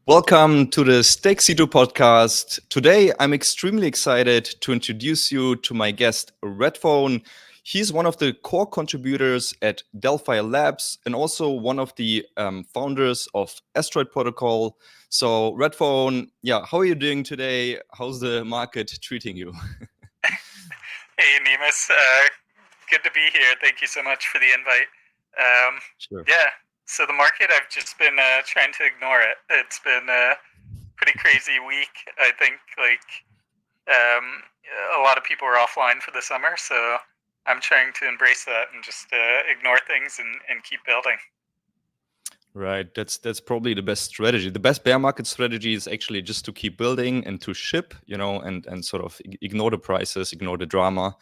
Welcome to the Stakecito podcast. Today, I'm extremely excited to introduce you to my guest, Redphone. He's one of the core contributors at Delphi Labs and also one of the founders of Asteroid protocol. So, Redphone, how are you doing today? How's the market treating you? Hey, Nemus. Good to be here. Thank you so much for the invite. Sure. Yeah, so the market, I've just been trying to ignore it. It's been a pretty crazy week. I think um, a lot of people are offline for the summer, so I'm trying to embrace that and just ignore things and keep building. Right, that's probably the best strategy. The best bear market strategy is actually just to keep building and to ship, and sort of ignore the prices, ignore the drama,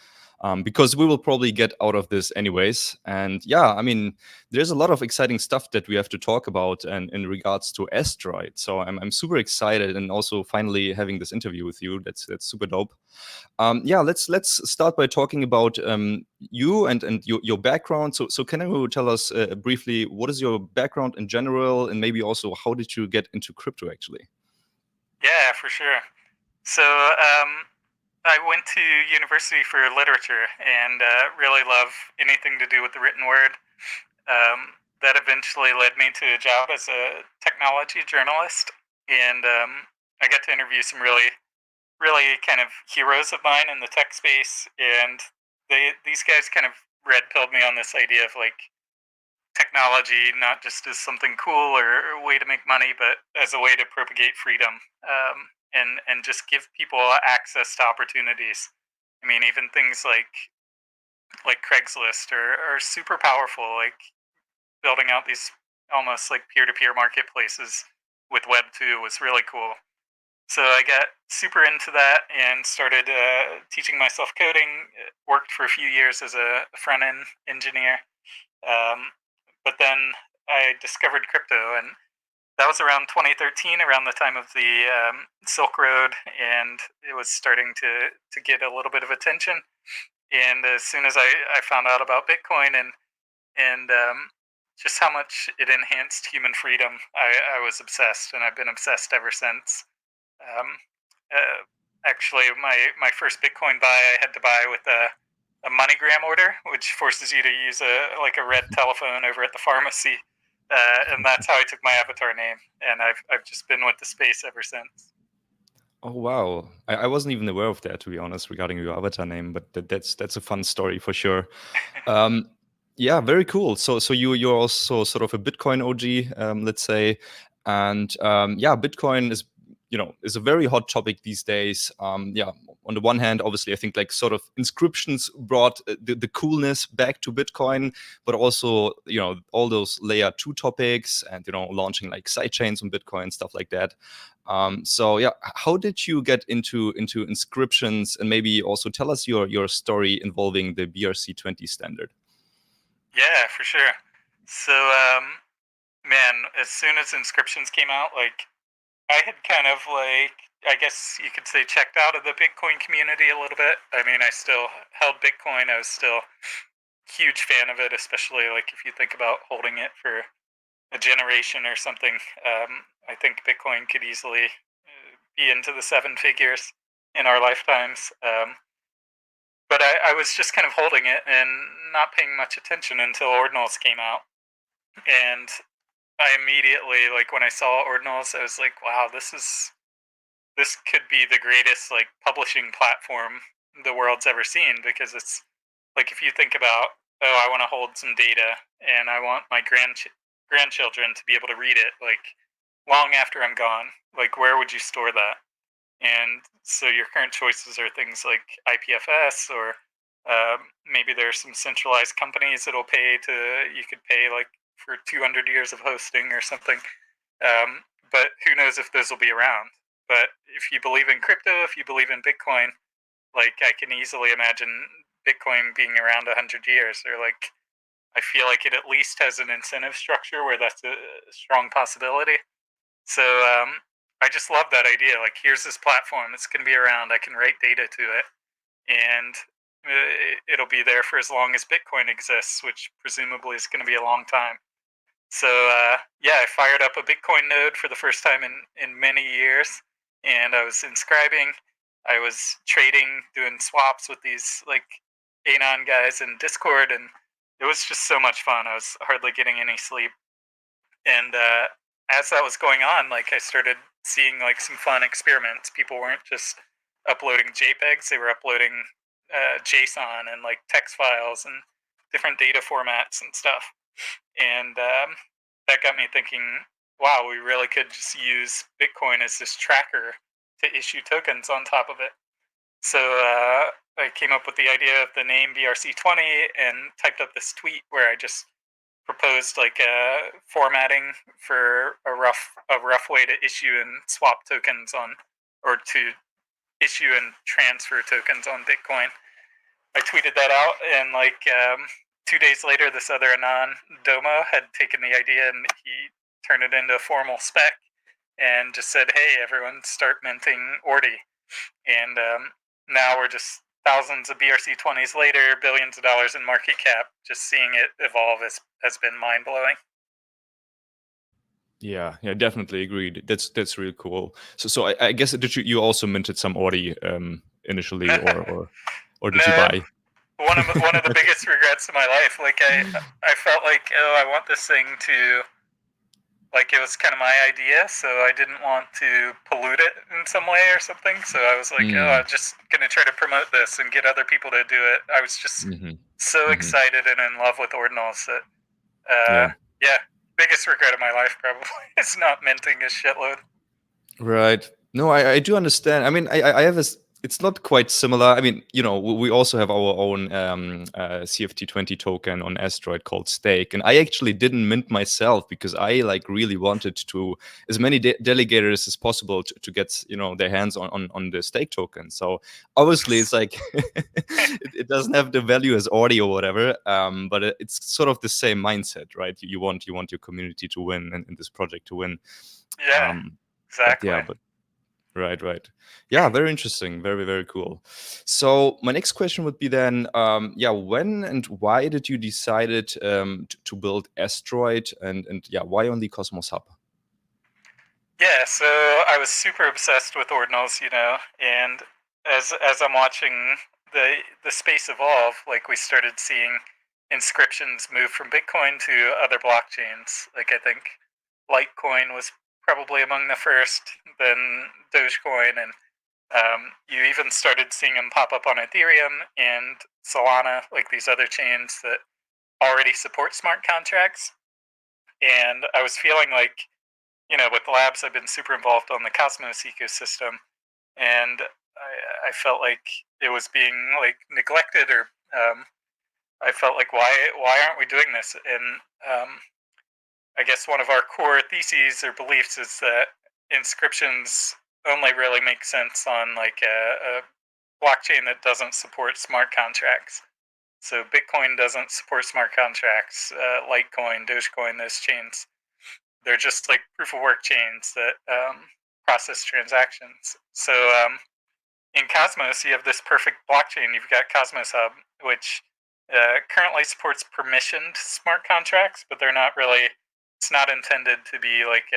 because we will probably get out of this anyways. And yeah, I mean, there's a lot of exciting stuff that we have to talk about, and in regards to Asteroid. So I'm super excited, and also finally having this interview with you. That's super dope. Let's start by talking about you and your background. So can you tell us briefly what is your background in general, and maybe also how did you get into crypto actually? Yeah, for sure. So I went to university for literature and really love anything to do with the written word. That eventually led me to a job as a technology journalist, and I got to interview some really kind of heroes of mine in the tech space, and these guys kind of red pilled me on this idea of like technology not just as something cool or a way to make money, but as a way to propagate freedom, and just give people access to opportunities. I mean, even things like Craigslist are super powerful. Like building out these almost like peer-to-peer marketplaces with Web 2 was really cool. So I got super into that and started teaching myself coding. Worked for a few years as a front-end engineer, um, but then I discovered crypto, and that was around 2013, around the time of the Silk Road, and it was starting to get a little bit of attention. And as soon as I found out about Bitcoin and just how much it enhanced human freedom, I was obsessed, and I've been obsessed ever since. Um, Actually, my first Bitcoin buy I had to buy with a MoneyGram order, which forces you to use a red telephone over at the pharmacy, and that's how I took my avatar name, and I've just been with the space ever since. Oh wow, I wasn't even aware of that, to be honest, regarding your avatar name. But that's a fun story for sure. Um, yeah, very cool. So you're also sort of a Bitcoin OG, let's say, and Bitcoin is a very hot topic these days. On the one hand, obviously, I think like sort of inscriptions brought the coolness back to Bitcoin, but also all those layer 2 topics and launching like sidechains on Bitcoin, stuff like that. How did you get into inscriptions, and maybe also tell us your story involving the BRC-20 standard? Yeah, for sure. So, man, as soon as inscriptions came out, like I had kind of like, I guess you could say, checked out of the Bitcoin community a little bit. I mean, I still held Bitcoin. I was still a huge fan of it, especially like if you think about holding it for a generation or something. I think Bitcoin could easily be into the seven figures in our lifetimes. But I was just kind of holding it and not paying much attention until Ordinals came out. And I immediately, like, when I saw Ordinals, I was like, wow, this could be the greatest like publishing platform the world's ever seen, because it's like, if you think about, oh, I want to hold some data and I want my grandchildren to be able to read it like long after I'm gone, like where would you store that? And so your current choices are things like IPFS, or maybe there's some centralized companies that'll pay to, you could pay like for 200 years of hosting or something. But who knows if those will be around? But if you believe in crypto, if you believe in Bitcoin, like I can easily imagine Bitcoin being around 100 years, or like I feel like it at least has an incentive structure where that's a strong possibility. So I just love that idea. Like, here's this platform that's going to be around. I can write data to it, and it'll be there for as long as Bitcoin exists, which presumably is going to be a long time. So yeah, I fired up a Bitcoin node for the first time in many years, and I was inscribing. I was trading, doing swaps with these like Anon guys in Discord, and it was just so much fun. I was hardly getting any sleep, and as that was going on, like I started seeing like some fun experiments. People weren't just uploading JPEGs; they were uploading JSON and like text files and different data formats and stuff. And that got me thinking, wow, we really could just use Bitcoin as this tracker to issue tokens on top of it. So I came up with the idea of the name BRC20 and typed up this tweet where I just proposed like formatting for a rough way to issue and swap tokens on, or to issue and transfer tokens on Bitcoin. I tweeted that out, and like 2 days later, this other Anon Domo had taken the idea and he turned it into a formal spec and just said, "Hey, everyone, start minting Ordi." And now we're just thousands of BRC20s later, billions of dollars in market cap. Just seeing it evolve has been mind blowing. Yeah, definitely agreed. That's really cool. So I guess did you also minted some Audi initially, or did you No, buy? one of the biggest regrets of my life. Like I felt like, oh, I want this thing to, like, it was kind of my idea, so I didn't want to pollute it in some way or something. So I was like, oh, I'm just gonna try to promote this and get other people to do it. I was just so excited and in love with ordinals that, Yeah. yeah, biggest regret of my life probably is not minting a shitload. Right. No, I do understand. I mean, I have a. It's not quite similar. I mean, we also have our own CFT-20 token on Asteroid called Stake, and I actually didn't mint myself because I like really wanted to as many delegators as possible to get their hands on the Stake token. So obviously, it's like it doesn't have the value as Audi or whatever, but it's sort of the same mindset, right? You want your community to win and this project to win. Yeah, But exactly. yeah, but right. Yeah, very interesting. Very, very cool. So my next question would be then, yeah, when and why did you decided to build Asteroid and yeah, why only Cosmos Hub? Yeah, so I was super obsessed with ordinals, and as I'm watching the space evolve, like we started seeing inscriptions move from Bitcoin to other blockchains. Like I think Litecoin was probably among the first, then Dogecoin, and you even started seeing them pop up on Ethereum and Solana, like these other chains that already support smart contracts. And I was feeling like, with labs, I've been super involved on the Cosmos ecosystem, and I felt like it was being like neglected, or I felt like why aren't we doing this? And I guess one of our core theses or beliefs is that inscriptions only really make sense on like a blockchain that doesn't support smart contracts. So Bitcoin doesn't support smart contracts. Litecoin, Dogecoin, those chains, they're just like proof of work chains that process transactions. So in Cosmos, you have this perfect blockchain. You've got Cosmos Hub, which currently supports permissioned smart contracts, but they're not really. It's not intended to be like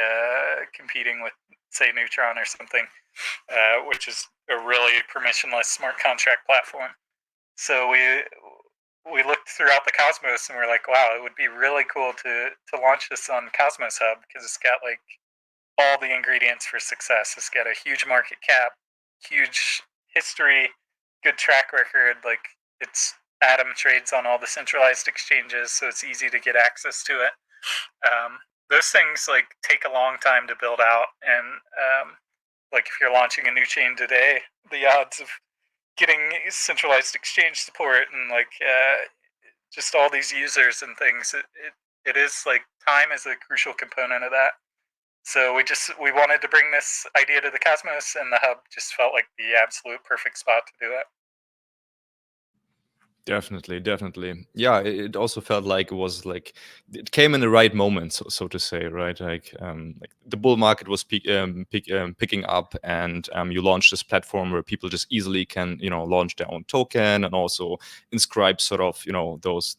competing with, say, Neutron or something, which is a really permissionless smart contract platform. So we looked throughout the Cosmos and we're like, wow, it would be really cool to launch this on Cosmos Hub because it's got like all the ingredients for success. It's got a huge market cap, huge history, good track record. Like it's Atom trades on all the centralized exchanges, so it's easy to get access to it. Those things like take a long time to build out, and like if you're launching a new chain today, the odds of getting centralized exchange support and like just all these users and things, it is like time is a crucial component of that. So we wanted to bring this idea to the Cosmos, and the hub just felt like the absolute perfect spot to do it. Definitely, definitely. Yeah, it also felt like it was like it came in the right moment, so to say, right? Like the bull market was picking up, and you launched this platform where people just easily can, launch their own token and also inscribe sort of, those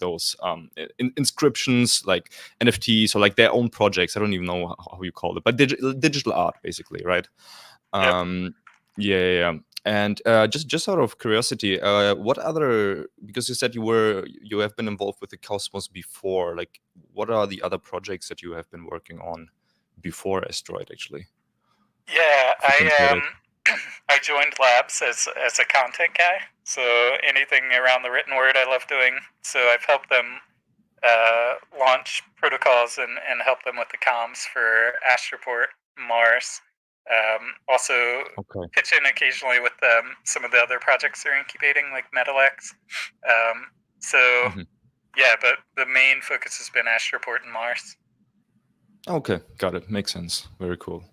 inscriptions like NFTs or like their own projects. I don't even know how you call it, but digital art, basically, right? Yep. Um, yeah, yeah, yeah. And just out of curiosity, what other, because you said you have been involved with the Cosmos before, like what are the other projects that you have been working on before Asteroid, actually? Yeah, If you can share that. I joined Labs as a content guy. So anything around the written word, I love doing. So I've helped them launch protocols and help them with the comms for Astroport, Mars. Also Okay. pitch in occasionally with some of the other projects they're incubating, like Metalex. So Mhm. yeah, but the main focus has been Astroport and Mars. Okay, got it. Makes sense. Very cool.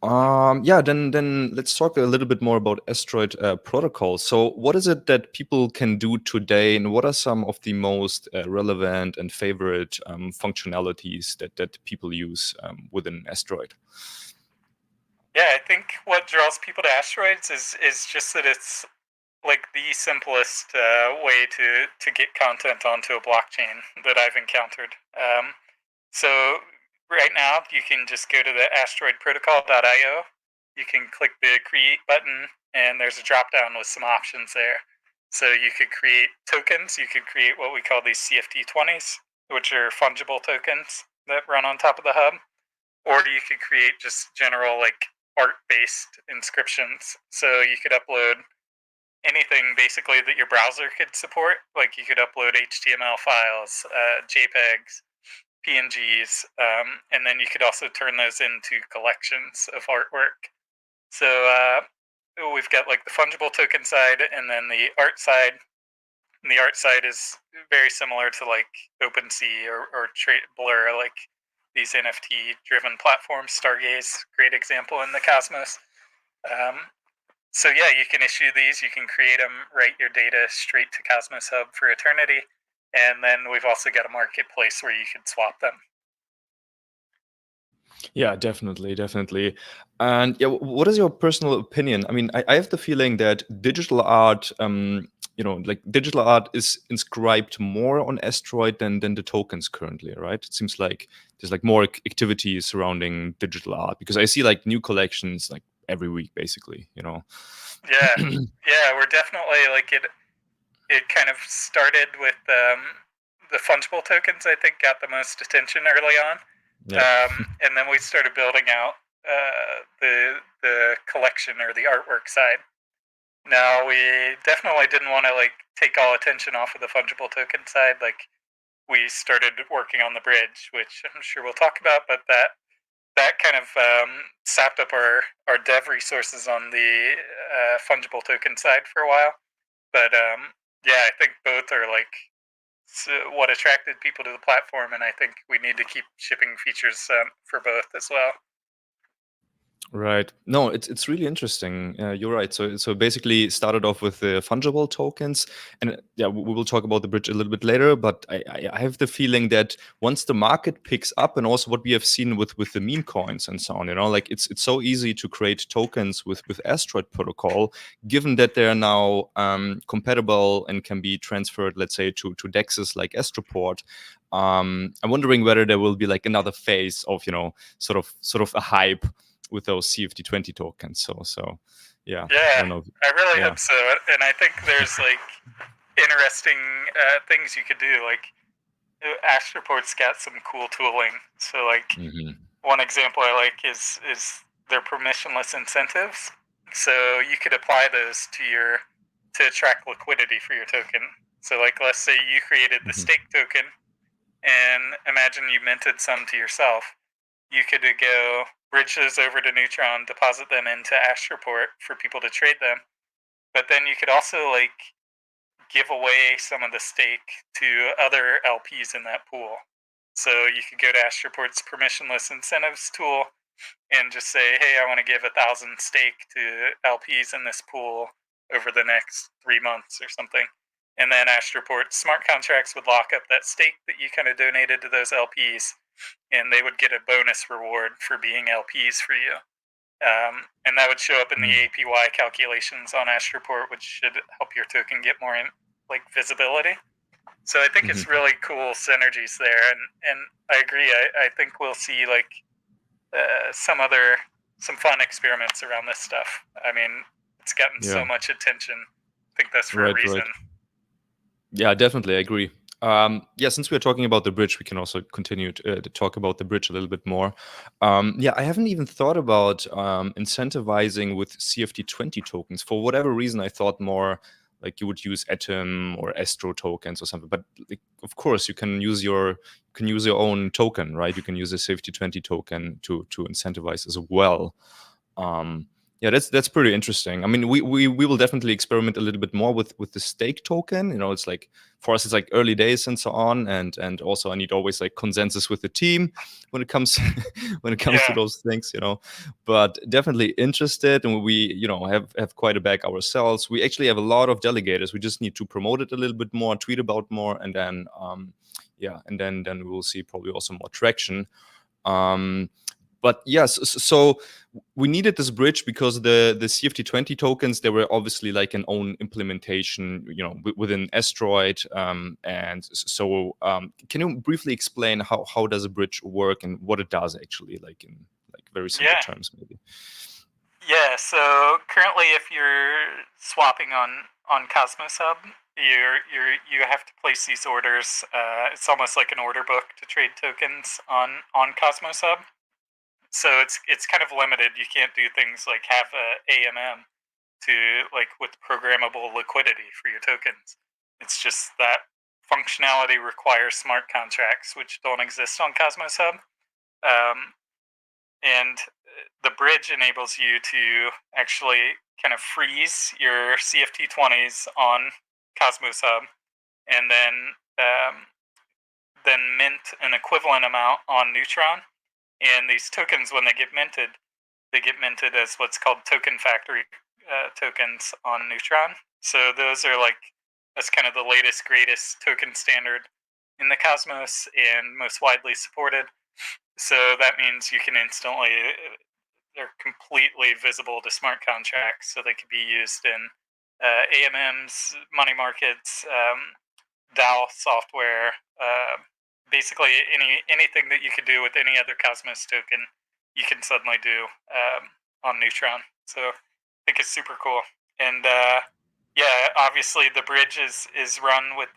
Yeah, then let's talk a little bit more about Asteroid protocol. So, what is it that people can do today, and what are some of the most relevant and favorite functionalities that people use within Asteroid? Yeah, I think what draws people to asteroids is just that it's like the simplest way to get content onto a blockchain that I've encountered. So right now you can just go to the asteroidprotocol.io. You can click the create button, and there's a drop down with some options there. So you could create tokens. You could create what we call these CFT-20s, which are fungible tokens that run on top of the hub, or you could create just general like art-based inscriptions. So you could upload anything basically that your browser could support. Like you could upload HTML files, JPEGs, PNGs, and then you could also turn those into collections of artwork. So we've got like the fungible token side and then the art side. And the art side is very similar to like OpenSea or Blur, like these NFT driven platforms. Stargaze, great example in the Cosmos. Um, so yeah, you can issue these, you can create them, write your data straight to Cosmos Hub for eternity, and then we've also got a marketplace where you can swap them. Yeah, definitely, definitely. And yeah, what is your personal opinion? I mean, I have the feeling that digital art, like digital art is inscribed more on Asteroid than the tokens currently, right? It seems like there's like more activity surrounding digital art because I see like new collections like every week, basically. Yeah, yeah, we're definitely like it. It kind of started with the fungible tokens. I think got the most attention early on, Yeah. and then we started building out the collection or the artwork side. Now we definitely didn't want to like take all attention off of the fungible token side. Like we started working on the bridge, which I'm sure we'll talk about, but that kind of sapped up our dev resources on the fungible token side for a while. But yeah, I think both are like what attracted people to the platform, and I think we need to keep shipping features for both as well. Right. No, it's really interesting. You're right. So basically started off with the fungible tokens, and yeah, we will talk about the bridge a little bit later. But I have the feeling that once the market picks up, and also what we have seen with the meme coins and so on, like it's so easy to create tokens with Asteroid protocol, given that they are now compatible and can be transferred, let's say, to dexes like Astroport. I'm wondering whether there will be like another phase of sort of a hype with those CFT-20 tokens. So yeah, I Yeah, don't know. I really Yeah. hope so, and I think there's like interesting things you could do. Like Astroport's got some cool tooling. So like Hmm. one example I like is their permissionless incentives. So you could apply those to attract liquidity for your token. So like let's say you created the Hmm. stake token and imagine you minted some to yourself. You could go bridge those over to Neutron, deposit them into Astroport for people to trade them. But then you could also like give away some of the stake to other LPs in that pool. So you could go to Astroport's permissionless incentives tool and just say, "Hey, I want to give 1,000 stake to LPs in this pool over the next 3 months or something." and then Astroport smart contracts would lock up that stake that you kind of donated to those LPs, and they would get a bonus reward for being LPs for you. And that would show up in the APY calculations on Astroport, which should help your token get more visibility. So I think it's really cool synergies there, and I agree. I think we'll see some fun experiments around this stuff. I mean, it's gotten so much attention. I think that's for a reason. Right. Yeah, definitely, I agree. Since we're talking about the bridge, we can also continue to talk about the bridge a little bit more. I haven't even thought about incentivizing with CFT-20 tokens. For whatever reason, I thought more like you would use Atom or Astro tokens or something. But of course, you can use your own token, right? You can use a CFT-20 token to incentivize as well. That's pretty interesting. I mean, we will definitely experiment a little bit more with the stake token. It's like, for us, it's like early days and so on, and also I need always like consensus with the team when it comes to those things. But definitely interested, and we have quite a bag ourselves. We actually have a lot of delegators. We just need to promote it a little bit more, tweet about more, and then then we will see probably also more traction. But yes, so we needed this bridge because the CFT-20 tokens, they were obviously like an own implementation, within Asteroid. And so can you briefly explain how does a bridge work and what it does actually, like in very simple terms, maybe? Yeah. So currently, if you're swapping on Cosmos Hub, you have to place these orders. It's almost like an order book to trade tokens on Cosmos Hub. So it's kind of limited. You can't do things like have a AMM to with programmable liquidity for your tokens. It's just that functionality requires smart contracts, which don't exist on Cosmos Hub. And the bridge enables you to actually kind of freeze your CFT-20s on Cosmos Hub, and then mint an equivalent amount on Neutron. And these tokens, when they get minted as what's called token factory tokens on Neutron. So those are that's kind of the latest, greatest token standard in the Cosmos and most widely supported. So that means you can instantly, they're completely visible to smart contracts. So they could be used in AMMs, money markets, DAO software, basically anything that you could do with any other Cosmos token, you can suddenly do on Neutron. So I think it's super cool. And obviously the bridge is run with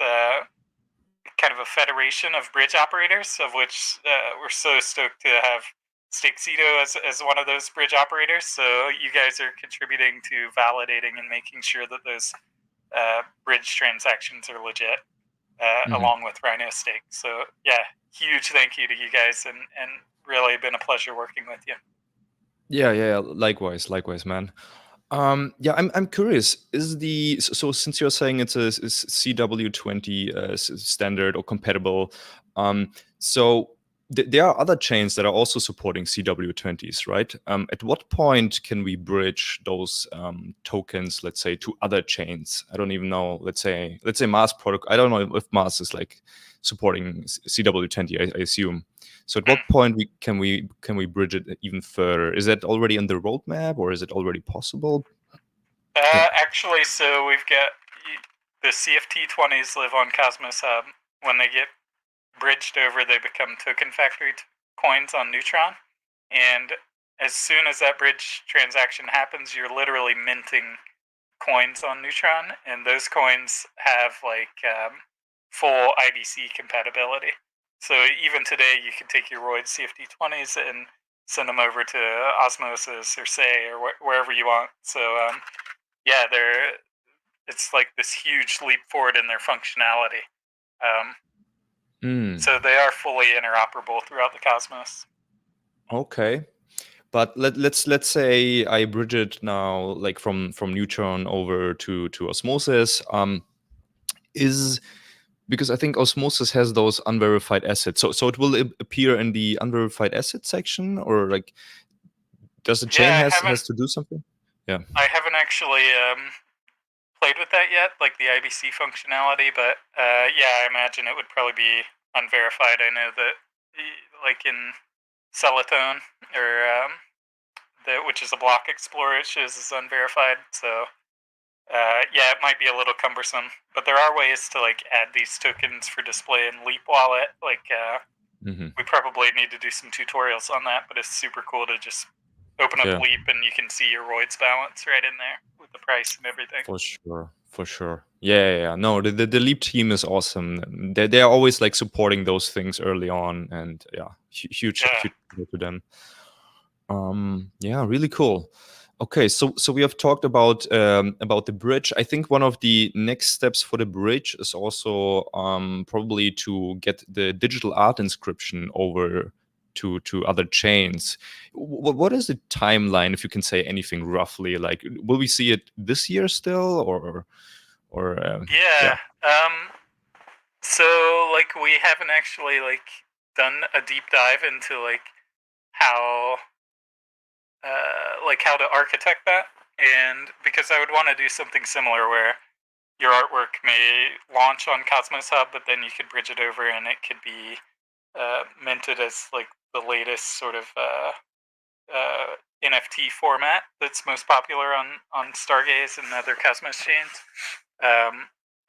kind of a federation of bridge operators, of which we're so stoked to have Stakecito as one of those bridge operators. So you guys are contributing to validating and making sure that those bridge transactions are legit. Along with Rhino Stake. So huge thank you to you guys, and really been a pleasure working with you. Yeah. Likewise, man. I'm curious. So since you're saying it's a CW20 standard or compatible, so there are other chains that are also supporting CW20s, right? At what point can we bridge those tokens, let's say, to other chains? I don't even know. Let's say Mars protocol. I don't know if Mars is like supporting CW20. I assume. So at what point can we bridge it even further? Is that already on the roadmap, or is it already possible? Actually, so we've got the CFT-20s live on Cosmos Hub. When they get bridged over, they become token factory coins on Neutron. And as soon as that bridge transaction happens, you're literally minting coins on Neutron, and those coins have full IBC compatibility. So even today, you can take your ROIDS CFT-20s and send them over to Osmosis or Say or wherever you want. So it's like this huge leap forward in their functionality. So they are fully interoperable throughout the Cosmos. Okay. But let's say I bridge it now, like from Neutron over to Osmosis. Because I think Osmosis has those unverified assets, so it will appear in the unverified asset section, or like does the chain has to do something? Yeah, I haven't actually played with that yet, like the IBC functionality, but yeah, I imagine it would probably be unverified. I know that, like in Celatone, or which is a block explorer, it shows is unverified. So yeah, it might be a little cumbersome, but there are ways to like add these tokens for display in Leap Wallet. Like we probably need to do some tutorials on that, but it's super cool to just open up Yeah. Leap and you can see your ROIDS balance right in there with the price and everything. For sure, for sure. Yeah. No, the Leap team is awesome. They're always like supporting those things early on, and yeah, huge Yeah. to them. Yeah, really cool. Okay, so we have talked about the bridge. I think one of the next steps for the bridge is also probably to get the digital art inscription over to other chains. What is the timeline, if you can say anything roughly? Like, will we see it this year still, or Yeah. yeah? So like we haven't actually like done a deep dive into like how to architect that, and because I would want to do something similar where your artwork may launch on Cosmos Hub, but then you could bridge it over and it could be minted as like the latest sort of NFT format that's most popular on Stargaze and other Cosmos chains.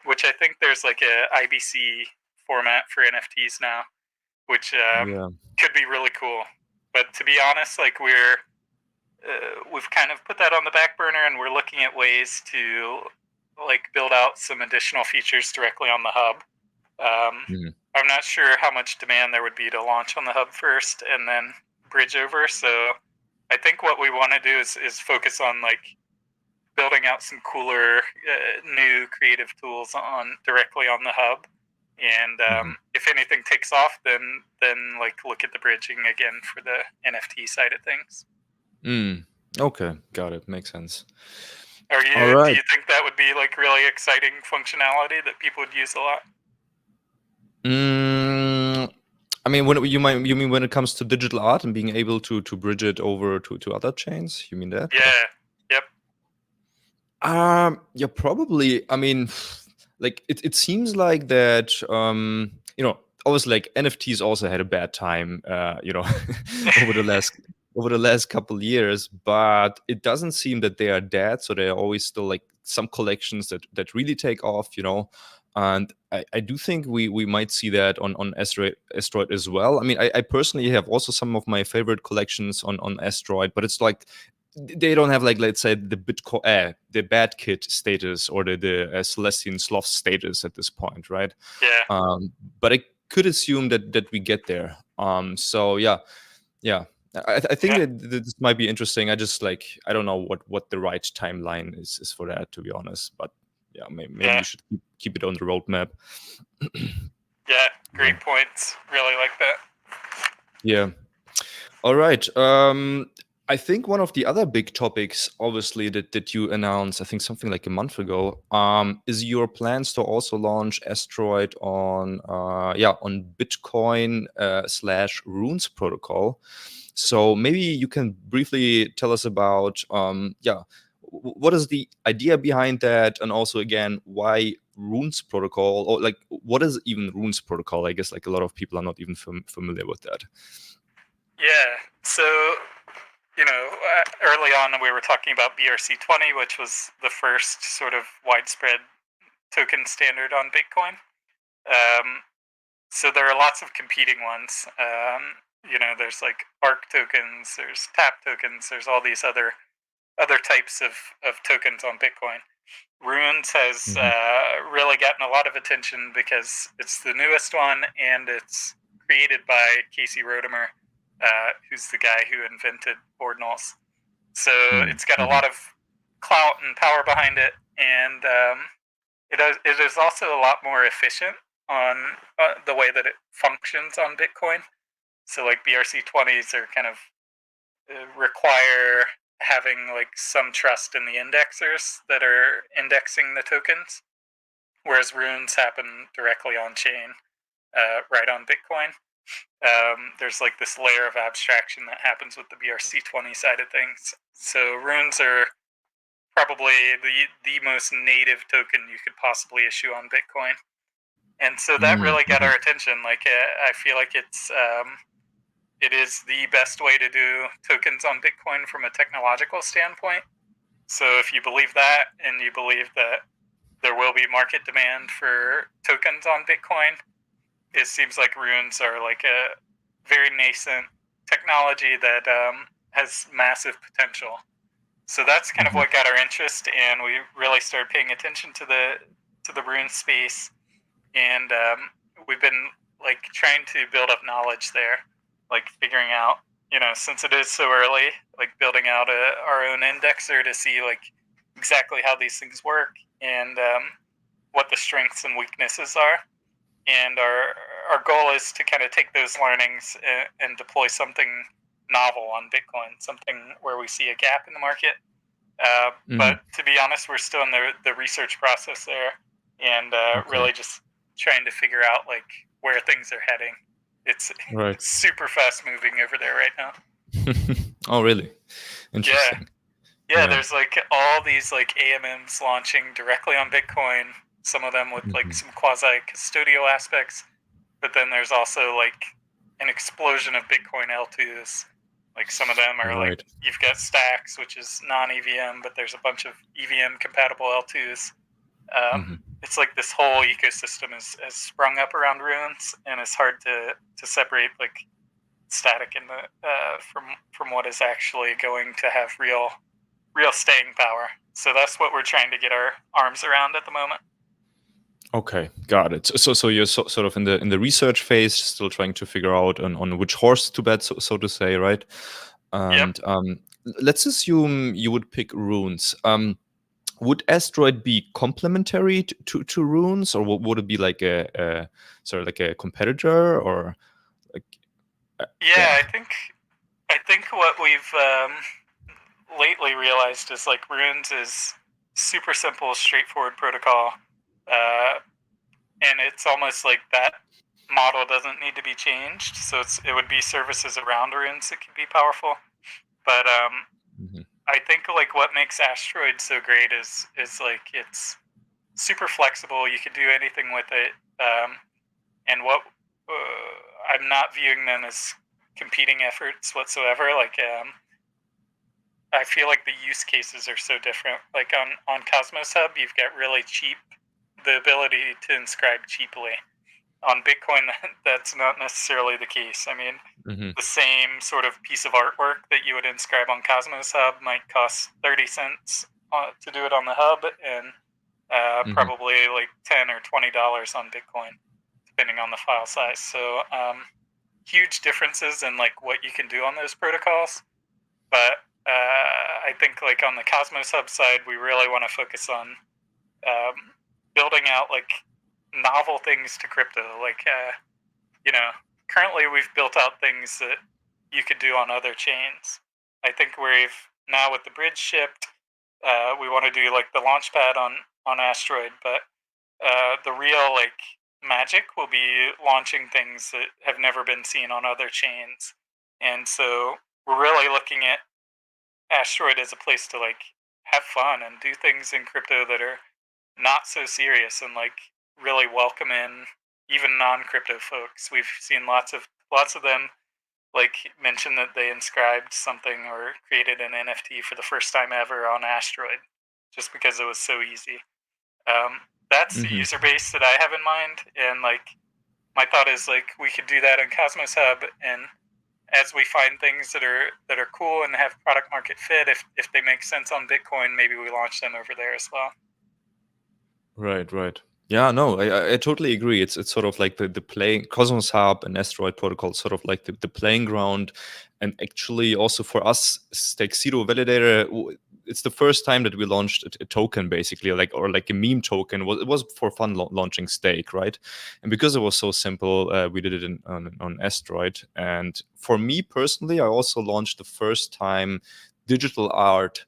Which I think there's like a IBC format for NFTs now, which Yeah. could be really cool. But to be honest, like we've kind of put that on the back burner, and we're looking at ways to like build out some additional features directly on the hub. Mhm. I'm not sure how much demand there would be to launch on the hub first and then bridge over. So I think what we want to do is focus on like building out some cooler new creative tools on directly on the hub, and Mhm. if anything takes off, then like look at the bridging again for the NFT side of things. Okay, got it. Makes sense. All Do right. you think that would be like really exciting functionality that people would use a lot? Mm, I mean, you mean when it comes to digital art and being able to bridge it over to other chains? You mean that? Or? Yeah. Yep. Yeah, probably. I mean, like it seems like that. Obviously, like NFTs also had a bad time. Over the last couple years, but it doesn't seem that they are dead. So there are always still like some collections that really take off. And I do think we might see that on Asteroid as well. I mean, I personally have also some of my favorite collections on Asteroid, but it's like they don't have like, let's say, the Bitcoin, the bad kid status, or the Celestian sloth status at this point, right? Yeah. But I could assume that we get there. So yeah. I think Yeah. that this might be interesting. I don't know what the right timeline is for that, to be honest. But yeah, maybe Yeah. we should keep it on the roadmap. Yeah. Yeah. Great points. Really like that. Yeah. All right. I think one of the other big topics, obviously, that you announced, I think something like a month ago, is your plans to also launch Asteroid on Bitcoin / Runes protocol. So maybe you can briefly tell us about what is the idea behind that, and also again why Runes protocol, or like what is even Runes protocol? I guess like a lot of people are not even familiar with that. Yeah. So early on we were talking about BRC-20, which was the first sort of widespread token standard on Bitcoin. So there are lots of competing ones. There's like ARC tokens, there's TAP tokens, there's all these other types of tokens on Bitcoin. Runes has Mhm. really gotten a lot of attention because it's the newest one, and it's created by Casey Rodemer, who's the guy who invented ordinals. So it's got a Mhm. lot of clout and power behind it, and it is also a lot more efficient on the way that it functions on Bitcoin. So like BRC-20s are kind of require having like some trust in the indexers that are indexing the tokens, whereas runes happen directly on chain, right on Bitcoin. There's like this layer of abstraction that happens with the BRC-20 side of things. So runes are probably the most native token you could possibly issue on Bitcoin. And so that really got our attention. Like, I feel like it is the best way to do tokens on Bitcoin from a technological standpoint. So if you believe that, and you believe that there will be market demand for tokens on Bitcoin, it seems like runes are like a very nascent technology that has massive potential. So that's kind of what got our interest, and we really started paying attention to the rune space, and we've been like trying to build up knowledge there, like figuring out, since it is so early, like building out our own indexer to see like exactly how these things work and what the strengths and weaknesses are. And our goal is to kind of take those learnings and deploy something novel on Bitcoin, something where we see a gap in the market. But to be honest, we're still in the research process there, and really just trying to figure out like where things are heading. It's super fast moving over there right now. Oh, really? Interesting. Yeah, there's like all these like AMMs launching directly on Bitcoin, some of them with like some quasi custodial aspects, but then there's also like an explosion of Bitcoin L2s. Like some of them are like, you've got Stacks, which is non-EVM, but there's a bunch of EVM compatible L2s. It's like this whole ecosystem has sprung up around runes, and it's hard to separate like static in from what is actually going to have real staying power. So that's what we're trying to get our arms around at the moment. Okay, got it. So you're sort of in the research phase, still trying to figure out on which horse to bet, so to say, right? And let's assume you would pick runes. Would Asteroid be complementary to runes, or would it be like a sort of like a competitor, or like? I think what we've lately realized is like runes is super simple, straightforward protocol, and it's almost like that model doesn't need to be changed. So it would be services around runes that can be powerful, but I think like what makes Asteroid so great is like it's super flexible. You can do anything with it, and what I'm not viewing them as competing efforts whatsoever. Like I feel like the use cases are so different. Like on Cosmos Hub, you've got really cheap, the ability to inscribe cheaply. On Bitcoin, that's not necessarily the case. I mean, the same sort of piece of artwork that you would inscribe on Cosmos Hub might cost 30 cents to do it on the hub, and probably like $10 or $20 on Bitcoin, depending on the file size. So huge differences in like what you can do on those protocols. But I think like on the Cosmos Hub side, we really want to focus on building out like novel things to crypto. Like currently we've built out things that you could do on other chains. I think we've now with the bridge shipped, we want to do like the launchpad on Asteroid, but the real like magic will be launching things that have never been seen on other chains. And so we're really looking at Asteroid as a place to like have fun and do things in crypto that are not so serious and like really welcome in even non-crypto folks. We've seen lots of them like mention that they inscribed something or created an NFT for the first time ever on Asteroid just because it was so easy. That's the user base that I have in mind, and like my thought is like we could do that on Cosmos Hub, and as we find things that are cool and have product market fit, if they make sense on Bitcoin, maybe we launch them over there as well. Right. Yeah, no, I totally agree. It's sort of like the playing Cosmos Hub and Asteroid protocol, sort of like the playing ground, and actually also for us, Stakecito Validator. It's the first time that we launched a token, basically, like a meme token. It was for fun launching Stake, right? And because it was so simple, we did it on Asteroid. And for me personally, I also launched the first time digital art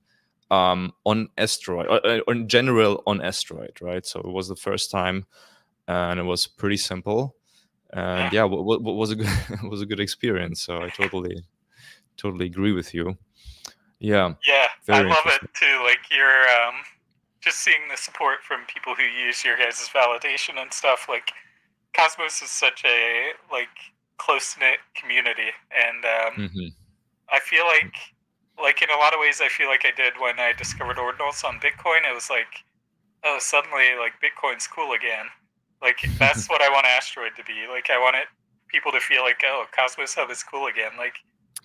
on Asteroid, or in general on Asteroid, right? So it was the first time, and it was pretty simple. And what was a good was a good experience. So I totally agree with you. Yeah. I Very love it interesting. too. Like you're just seeing the support from people who use your guys' validation and stuff. Like Cosmos is such a like close knit community, and Hmm. I feel like in a lot of ways, I feel like I did when I discovered ordinals on Bitcoin. It was like, oh, suddenly like Bitcoin's cool again. Like that's what I want Asteroid to be. Like I want it people to feel like, oh, Cosmos Hub is cool again. Like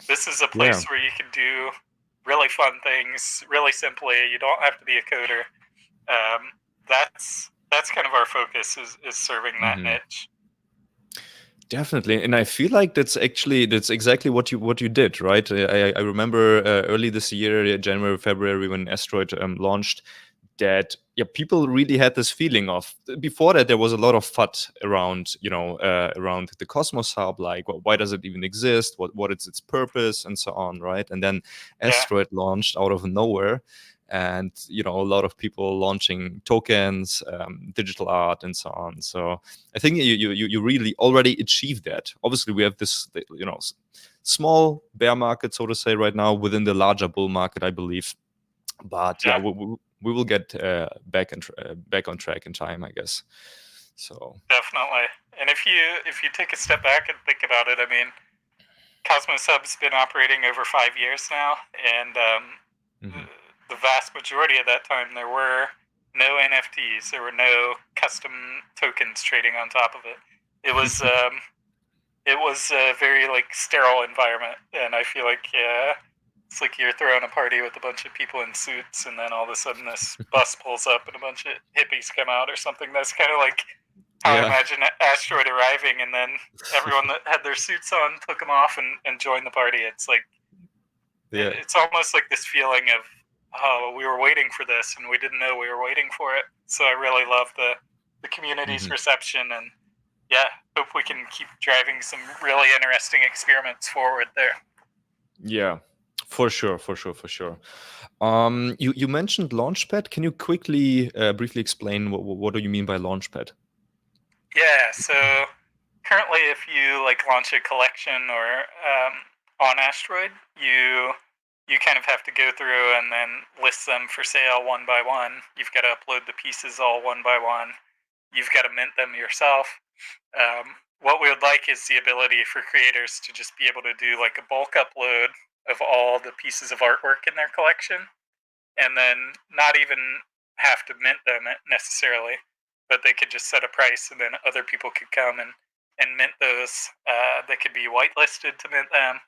this is a Yeah. place where you can do really fun things really simply. You don't have to be a coder. That's kind of our focus is serving that Hmm. niche. Definitely, and I feel like that's exactly what you did, right? I remember early this year, January, February, when Asteroid launched, that yeah, people really had this feeling of before that there was a lot of FUD around, around the Cosmos Hub, like why does it even exist? What is its purpose, and so on, right? And then Yeah, Asteroid launched out of nowhere, and a lot of people launching tokens, digital art, and so on. So I think you really already achieved that. Obviously, we have this small bear market, so to say, right now within the larger bull market, I believe. But yeah, yeah, we will get back on track in time, I guess. So. definitely. And if you take a step back and think about it, I mean, Cosmos Hub's been operating over 5 years now, and Mhm. the vast majority of that time there were no NFTs, there were no custom tokens trading on top of it. It was it was a very like sterile environment, and I feel like it's like you're throwing a party with a bunch of people in suits, and then all of a sudden this bus pulls up and a bunch of hippies come out or something. That's kind of like how I Yeah. imagine Asteroid arriving, and then everyone that had their suits on took them off and joined the party. It's like Yeah. it's almost like this feeling of, oh, we were waiting for this and we didn't know we were waiting for it. So I really love the community's Mhm. reception, and yeah, hope we can keep driving some really interesting experiments forward there. Yeah. For sure, for sure, for sure. You mentioned Launchpad. Can you quickly, briefly explain what do you mean by Launchpad? Yeah, so currently if you like launch a collection or on Asteroid, you kind of have to go through and then list them for sale one by one. You've got to upload the pieces all one by one. You've got to mint them yourself. What we would like is the ability for creators to just be able to do like a bulk upload of all the pieces of artwork in their collection, and then not even have to mint them necessarily, but they could just set a price, and then other people could come and mint those. They could be whitelisted to mint them.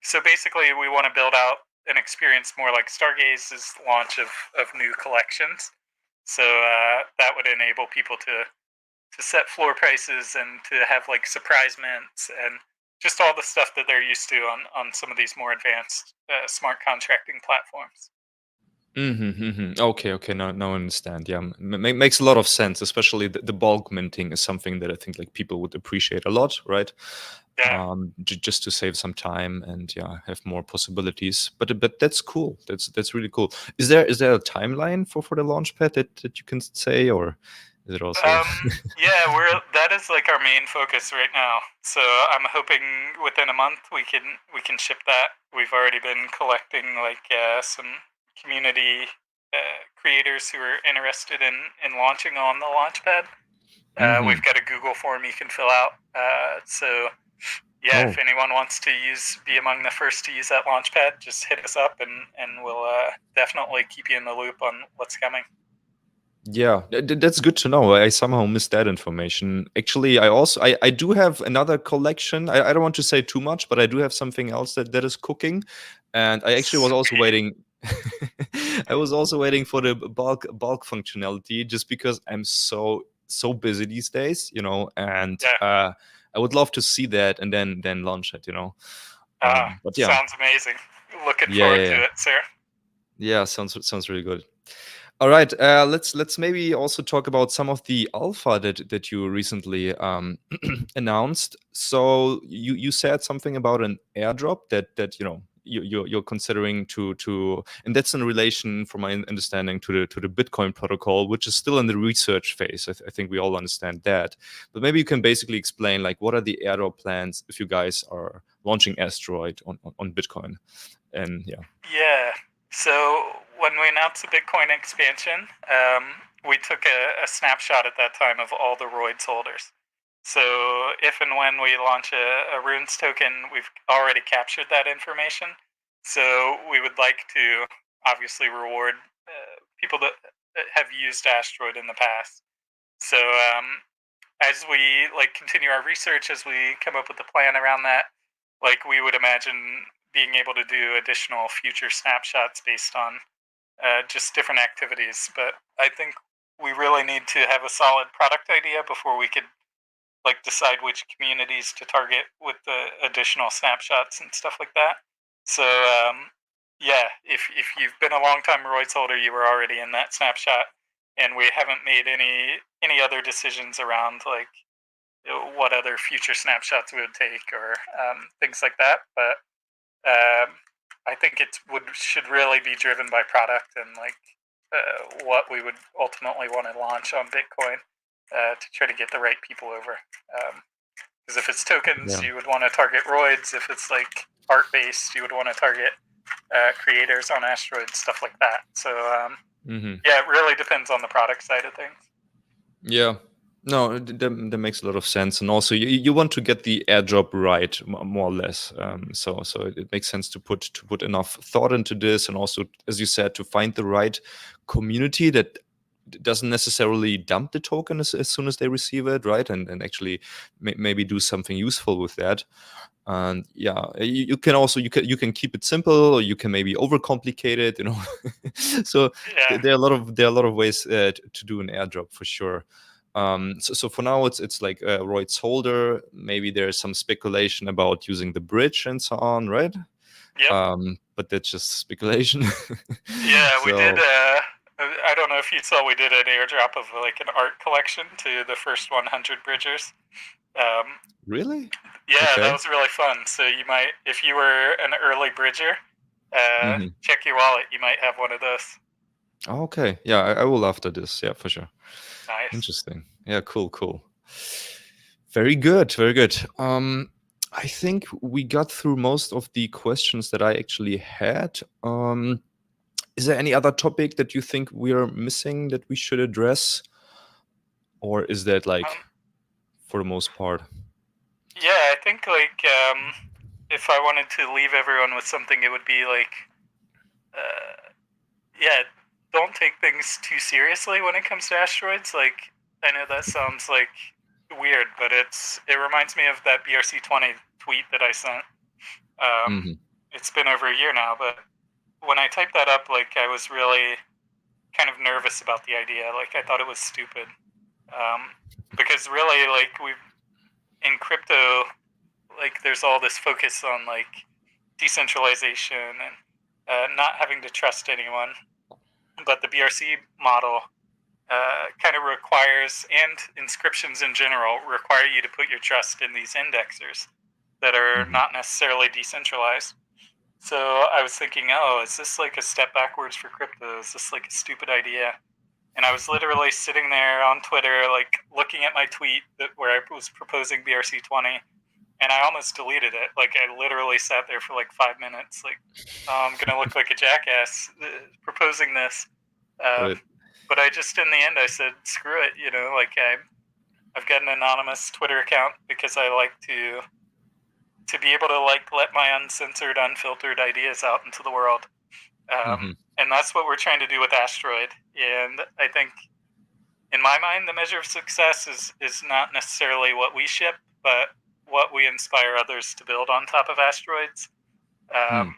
So basically, we want to build out an experience more like Stargaze's launch of new collections. So that would enable people to set floor prices and to have like surprise mints and just all the stuff that they're used to on some of these more advanced smart contracting platforms. Okay, okay, now I understand. Yeah, makes a lot of sense. Especially the bulk minting is something that I think like people would appreciate a lot, right? Yeah. Just to save some time and yeah, have more possibilities. But that's cool. That's really cool. Is there a timeline for the launchpad that you can say, or is it also? Yeah, that is like our main focus right now. So I'm hoping within a month we can ship that. We've already been collecting like some community creators who are interested in launching on the launchpad. Hmm. We've got a Google form you can fill out. So yeah, if Oh, anyone wants to be among the first to use that launchpad, just hit us up and we'll definitely keep you in the loop on what's coming. yeah, that's good to know. I somehow missed that information. Actually, I do have another collection. I don't want to say too much, but I do have something else that is cooking, and I actually was also Sweet. waiting. I was also waiting for the bulk functionality, just because I'm so busy these days, and Yeah. I would love to see that and then launch it. But yeah, Sounds amazing. Looking yeah, forward yeah, yeah. to it, sir. Yeah, sounds really good. All right, let's maybe also talk about some of the alpha that you recently announced. So you said something about an airdrop that you're considering to, and that's in relation, from my understanding, to the Bitcoin protocol, which is still in the research phase. I think we all understand that, but maybe you can basically explain like what are the airdrop plans if you guys are launching Asteroid on Bitcoin, and yeah. Yeah. So when we announced the Bitcoin expansion, we took a snapshot at that time of all the ROIDS holders. So if and when we launch a Runes token, we've already captured that information. So we would like to obviously reward people that have used Asteroid in the past. So as we continue our research, as we come up with a plan around that, we would imagine being able to do additional future snapshots based on just different activities. But I think we really need to have a solid product idea before we could decide which communities to target with the additional snapshots and stuff like that. So yeah, if you've been a long time ROIDS holder, you were already in that snapshot, and we haven't made any other decisions around what other future snapshots we would take or things like that. But I think it should really be driven by product and what we would ultimately want to launch on Bitcoin to try to get the right people over. Because if it's tokens, you would want to target ROIDS. If it's art based, you would want to target creators on Asteroid, stuff like that. So yeah, it really depends on the product side of things. Yeah. No, that makes a lot of sense, and also you want to get the airdrop right, more or less. So it makes sense to put enough thought into this, and also, as you said, to find the right community that doesn't necessarily dump the token as soon as they receive it, right? And actually maybe do something useful with that. And yeah, you can also you can keep it simple, or you can maybe overcomplicate it, you know. So Yeah. there are a lot of ways to do an airdrop for sure. So for now it's like a ROIDS holder. Maybe there's some speculation about using the bridge and so on, right? Yep. But that's just speculation. Yeah, we did. So I don't know if you saw, we did an airdrop of an art collection to the first 100 bridgers. really? Yeah, that Okay. was really fun. So you might, if you were an early bridger, Mhm. check your wallet. You might have one of those. Okay. Yeah, I will after this. Yeah, for sure. Nice. Interesting. Yeah, cool. Very good, very good. I think we got through most of the questions that I actually had. Is there any other topic that you think we are missing that we should address? Or is that for the most part? Yeah, I think if I wanted to leave everyone with something, it would be yeah, don't take things too seriously when it comes to asteroids. I know that sounds weird, but it reminds me of that BRC-20 tweet that I sent. Mhm. It's been over a year now, but when I typed that up, I was really kind of nervous about the idea. I thought it was stupid, because really, we in crypto, there's all this focus on decentralization and not having to trust anyone. But the BRC model kind of requires, and inscriptions in general, require you to put your trust in these indexers that are Mhm. not necessarily decentralized. So I was thinking, oh, is this a step backwards for crypto? Is this a stupid idea? And I was literally sitting there on Twitter, looking at my tweet where I was proposing BRC-20, and I almost deleted it. I literally sat there for 5 minutes, oh, I'm gonna look like a jackass proposing this. Right. But I just, in the end, I said, screw it. I've got an anonymous Twitter account because I like to be able to let my uncensored, unfiltered ideas out into the world. Mhm. And that's what we're trying to do with Asteroid. And I think, in my mind, the measure of success is not necessarily what we ship, but what we inspire others to build on top of Asteroids. Mm.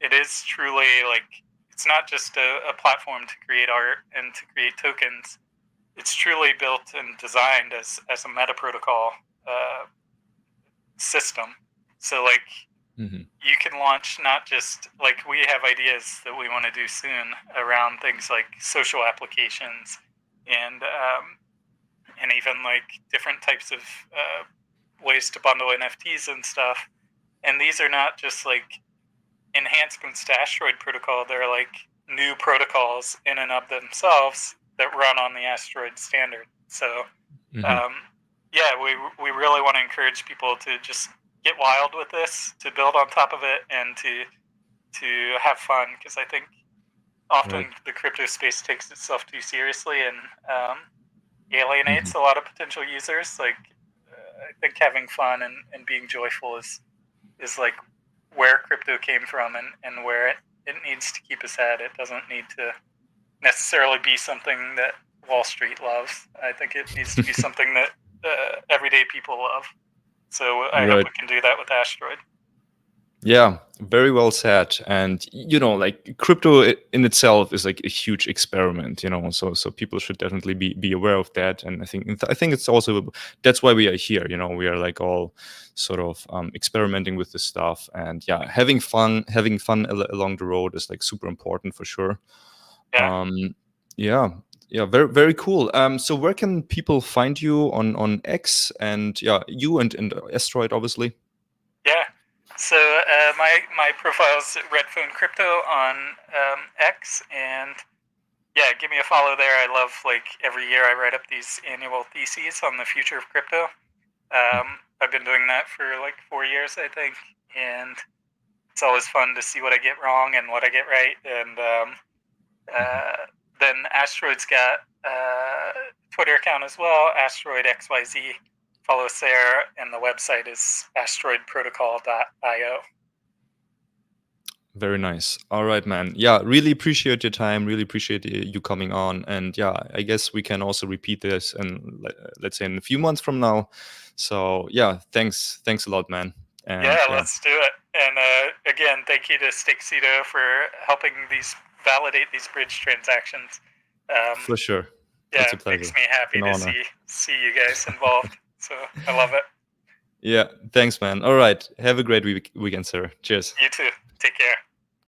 It is truly it's not just a platform to create art and to create tokens. It's truly built and designed as a meta protocol system. So Mhm. you can launch not just we have ideas that we want to do soon around things like social applications and even different types of ways to bundle NFTs and stuff. And these are not just enhancements to Asteroid protocol. They're new protocols in and of themselves that run on the Asteroid standard. So Mhm. um, yeah, we really want to encourage people to just get wild with this, to build on top of it, and to have fun, because I think often Right. the crypto space takes itself too seriously and alienates a lot of potential users. Like, I think having fun and being joyful is like where crypto came from and where it needs to keep its head. It doesn't need to necessarily be something that Wall Street loves. I think it needs to be something that everyday people love. So I hope Right. we can do that with Asteroid. Yeah, very well said. And like crypto in itself is like a huge experiment. So people should definitely be aware of that. And I think it's also that's why we are here. We are like all sort of experimenting with this stuff, and yeah, having fun along the road is like super important for sure. Yeah. Yeah, yeah, very very cool. So where can people find you on X, and yeah, you and Asteroid obviously? Yeah. So my profile's Redphone Crypto on X, and yeah, give me a follow there. I love, like, every year I write up these annual theses on the future of crypto. I've been doing that for like 4 years, I think, and it's always fun to see what I get wrong and what I get right. And then Asteroid's got Twitter account as well, Asteroid XYZ. Follow us there, and the website is asteroidprotocol.io. Very nice. All right, man. Yeah, really appreciate your time. Really appreciate you coming on. And yeah, I guess we can also repeat this and let's say in a few months from now. So yeah, thanks a lot, man. And Yeah, yeah, let's do it. And again, thank you to Stakecito for helping validate these bridge transactions. Um, for sure, yeah, it's a it makes pleasure. me It's happy an to honor. see you guys involved. So I love it. Yeah, thanks, man. All right, have a great weekend, sir. Cheers. You too. Take care.